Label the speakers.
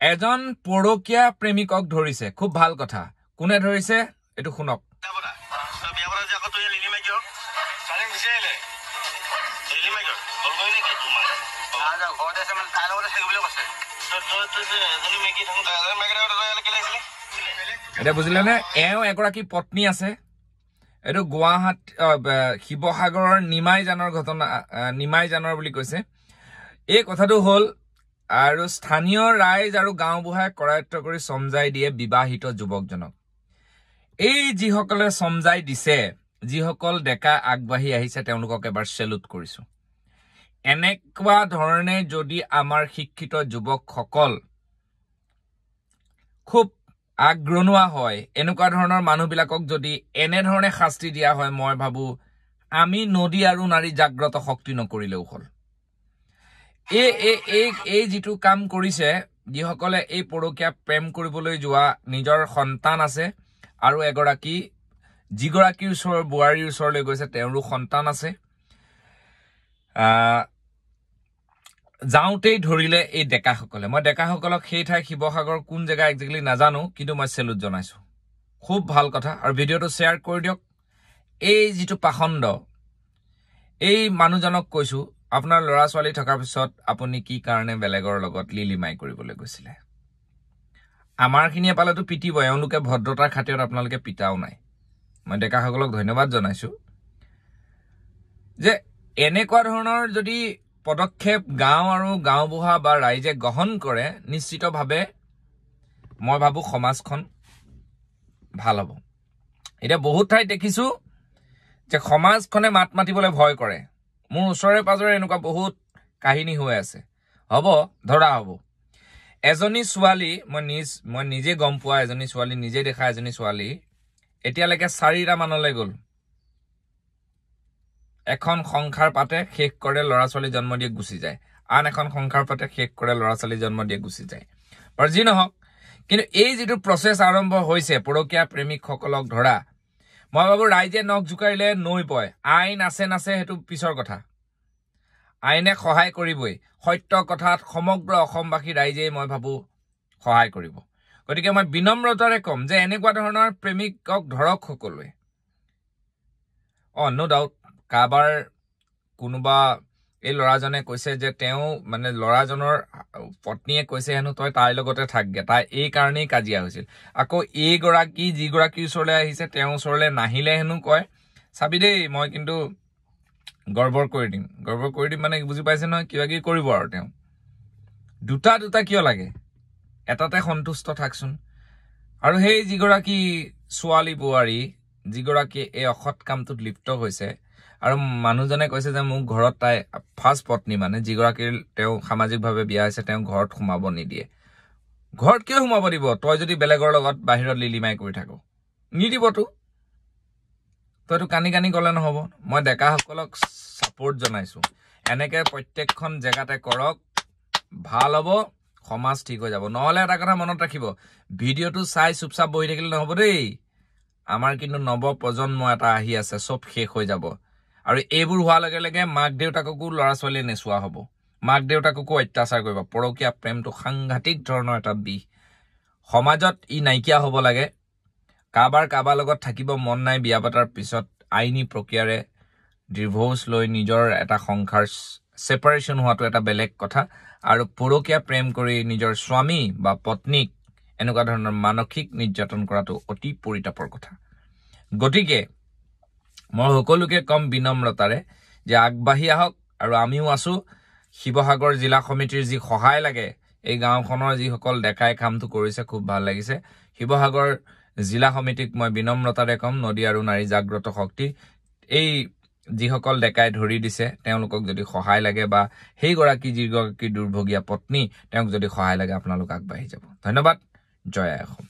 Speaker 1: এজন পৰকীয়া প্ৰেমিকক ধৰিছে খুব ভাল কথা কোনে ধৰিছে এটো শুনক এটা বুজিলে নে এও এগৰাকী পত্নী আছে এটো গুৱাহাটী শিৱসাগৰৰ নিমাইজানৰ ঘটনা নিমাইজানৰ বুলি কৈছে এই কথাটো হল আৰু স্থানীয় ৰাইজ আৰু গাঁও বুঢ়াই কৰায়ত্ব কৰি সমজাই দিয়ে বিবাহিত যুৱকজনক এই যিসকলে সমজাই দিছে যিসকল ডেকা আগবাঢ়ি আহিছে তেওঁলোকক এবাৰ সেলুট কৰিছো এনেকুৱা ধৰণে যদি আমাৰ শিক্ষিত যুৱকসকল খুব আগ্ৰনোৱা হয় এনেকুৱা ধৰণৰ মানুহবিলাকক যদি এনে ধৰণে শাস্তি দিয়া হয় মই ভাবো আমি নদী আৰু নাৰী জাগ্ৰত শক্তি নকৰিলেও হল এই যিটো কাম কৰিছে যিসকলে এই পৰকীয়া প্ৰেম কৰিবলৈ যোৱা নিজৰ সন্তান আছে আৰু এগৰাকী যিগৰাকীৰ ওচৰৰ বুৱাৰীৰ ওচৰলৈ গৈছে তেওঁৰো সন্তান আছে যাওঁতেই ধৰিলে এই ডেকাসকলে মই ডেকাসকলক সেই ঠাই শিৱসাগৰ কোন জেগা একজেক্টলি নাজানো কিন্তু মই সেলুট জনাইছো খুব ভাল কথা আৰু ভিডিঅটো শ্বেয়াৰ কৰি দিয়ক এই যিটো পাখণ্ড এই মানুহজনক কৈছো আপোনাৰ লৰা ছোৱালী থকাৰ পিছত আপুনি কি কাৰণে বেলেগৰ লগত লিলিমাই কৰিবলৈ গৈছিলে আমাৰখিনিয়ে পালেতো পিটিব এওঁলোকে ভদ্ৰতাৰ খাতিৰত আপোনালোকে পিটাও নাই মই ডেকাসকলক ধন্যবাদ জনাইছো যে এনেকুৱা ধৰণৰ যদি পদক্ষেপ গাঁও আৰু গাঁও বুঢ়া বা ৰাইজে গ্ৰহণ কৰে নিশ্চিতভাৱে মই ভাবো সমাজখন ভাল হ'ব এটা বহুত ঠাই দেখিছো যে সমাজখনে মাত মাতিবলৈ ভয় কৰে মোৰ ওচৰে পাজৰে এনেকুৱা বহুত কাহিনী হৈ আছে হ'ব ধৰা হ'ব এজনী ছোৱালী মই নিজে গম পোৱা এজনী ছোৱালী নিজে দেখা এজনী ছোৱালী এতিয়ালৈকে 4টা মানলৈ গ'ল এখন সংসাৰ পাতে শেষ কৰে ল'ৰা ছোৱালী জন্ম দিয়ে গুচি যায় আন এখন সংসাৰ পাতে শেষ কৰে ল'ৰা ছোৱালী জন্ম দিয়ে গুচি যায় আৰু যি নহওক কিন্তু এই যিটো প্ৰচেছ আৰম্ভ হৈছে পৰকীয়া প্ৰেমিকসকলক ধৰা মই ভাবো ৰাইজে নখ জুকাৰিলে নৈ পয় আইন আছে নাছে হেতু পিছৰ কথা আইনে সহায় কৰিবই সত্য কথাত সমগ্ৰ অসমবাসী ৰাইজে মই ভাবো সহায় কৰিব গতিকে মই বিনম্ৰতাৰে কম যে এনেকুৱা ধৰণৰ প্ৰেমিকক ধৰক সকলোৱে নো ডাউট কাবাৰ কোনোবা এই ল'ৰাজনে কৈছে যে তেওঁ মানে ল'ৰাজনৰ পত্নীয়ে কৈছে হেনো তই তাইৰ লগতে থাকগে তাই এই কাৰণেই কাজিয়া হৈছিল আকৌ এইগৰাকী যিগৰাকীৰ ওচৰলৈ আহিছে তেওঁৰ ওচৰলৈ নাহিলে হেনো কয় চাবি দেই মই কিন্তু গৰ্বৰ কৰি দিম মানে বুজি পাইছে নহয় কিবা কি কৰিব আৰু তেওঁ দুটা কিয় লাগে এটাতে সন্তুষ্ট থাকচোন আৰু সেই যিগৰাকী ছোৱালী বুৱাৰী যিগৰাকী এই অসৎ কামটোত লিপ্ত হৈছে আৰু মানুহজনে কৈছে যে মোক ঘৰত তাই ফাৰ্ষ্ট পত্নী মানে যিগৰাকীৰ তেওঁ সামাজিকভাৱে বিয়া হৈছে তেওঁ ঘৰত সোমাব নিদিয়ে ঘৰত কিয় সোমাব দিব তই যদি বেলেগৰ লগত বাহিৰত লিলিমাই কৰি থাকো নিদিবতো তইতো কানি গলে নহব মই ডেকাসকলক সাপোৰ্ট জনাইছো এনেকে প্ৰত্যেকখন জেগাতে কৰক ভাল হ'ব সমাজ ঠিক হৈ যাব নহলে এটা কথা মনত ৰাখিব ভিডিঅটো চাই চুপচাপ বহি থাকিলে নহব দেই আমাৰ কিন্তু নৱ প্ৰজন্ম এটা আহি আছে সব শেষ হৈ যাব আৰু এইবোৰ হোৱাৰ লগে লগে মাক দেউতাককো ল'ৰা ছোৱালীয়ে নেচুৱা হ'ব মাক দেউতাককো অত্যাচাৰ কৰিব পৰকীয়া প্ৰেমটো সাংঘাতিক ধৰণৰ এটা বিষ সমাজত ই নাইকিয়া হ'ব লাগে কাবাৰ লগত থাকিব মন নাই বিয়া পাতাৰ পিছত আইনী প্ৰক্ৰিয়াৰে ডিভোৰ্স লৈ নিজৰ এটা সংসাৰ সেপাৰেশন হোৱাটো এটা বেলেগ কথা আৰু পৰকীয়া প্ৰেম কৰি নিজৰ স্বামী বা পত্নীক এনেকুৱা ধৰণৰ মানসিক নিৰ্যাতন কৰাটো অতি পৰিতাপৰ কথা গতিকে মই সকলোকে কম বিনম্ৰতাৰে যে আগবাঢ়ি আহক আৰু আমিও আছো শিৱসাগৰ জিলা সমিতিৰ যি সহায় লাগে এই গাঁওখনৰ যিসকল ডেকাই কামটো কৰিছে খুব ভাল লাগিছে শিৱসাগৰ জিলা সমিতিক মই বিনম্ৰতাৰে কম নদী আৰু নাৰী জাগ্ৰত শক্তি এই যিসকল ডেকাই ধৰি দিছে তেওঁলোকক যদি সহায় লাগে বা সেইগৰাকী যিগৰাকী দুৰ্ভগীয়া পত্নী তেওঁক যদি সহায় লাগে আপোনালোক আগবাঢ়ি যাব ধন্যবাদ জয় অসম